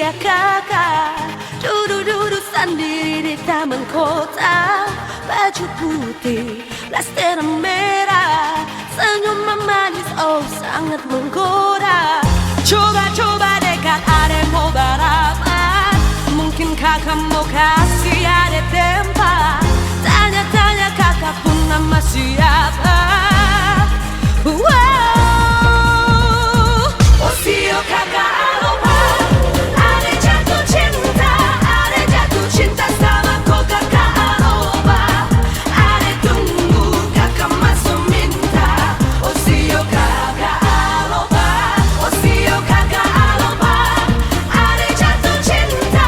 lihat kakak duduk-duduk sendiri di taman kota, baju putih, blaster merah, senyum manis, oh sangat menggoda. Coba dekat, ada mau balapan, mungkin kakak mau kasih ada tempat. Tanya kakak pun nama siapa. Wow, oh sio kakak aloha, ada jatuh cinta sama kau kakak aloha, ada tunggu kakak masuk minta. Oh sio kakak aloha, oh sio kakak aloha, ada jatuh cinta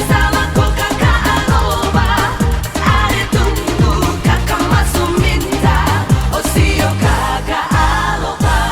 sama kau kakak aloha, ada tunggu kakak masuk minta. Oh sio kakak aloha.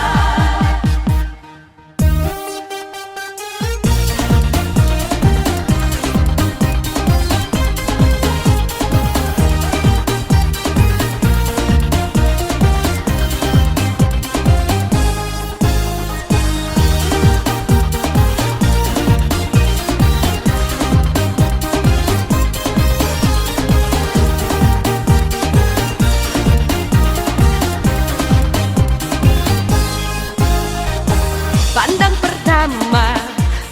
Pandang pertama,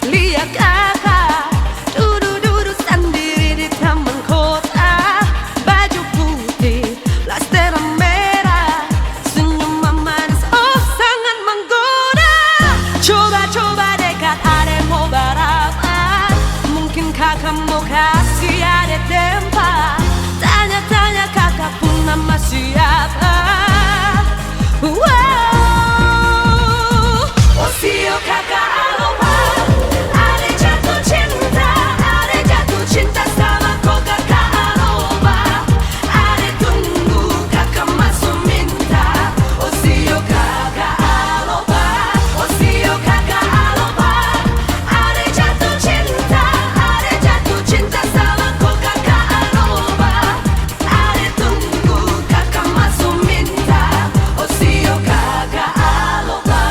lihat kakak duduk-duduk sendiri di taman kota, baju putih, blaster merah, senyum manis, oh sangat menggoda. Coba dekat, ada mau balapan, mungkin kakak mau kasih ada tempat. Tanya kakak pun nama siapa. Wow, oh sio kakak aloha, ada jatuh cinta sama kau kakak aloha, ada tunggu kakak masuk minta. Oh sio kakak aloha, oh sio kakak aloha, ada jatuh cinta sama kau kakak aloha, ada tunggu kakak masuk minta. Oh sio kakak aloha.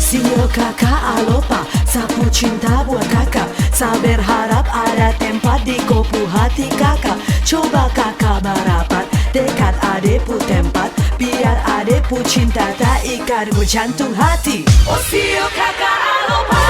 Sio kakak aloha, sapu cinta buat kakak. Saya berharap ada tempat di kopu hati kakak. Coba kakak merapat, dekat adepu tempat, biar adepu cinta tak ikat jantung hati. Oh sio kakak aloha,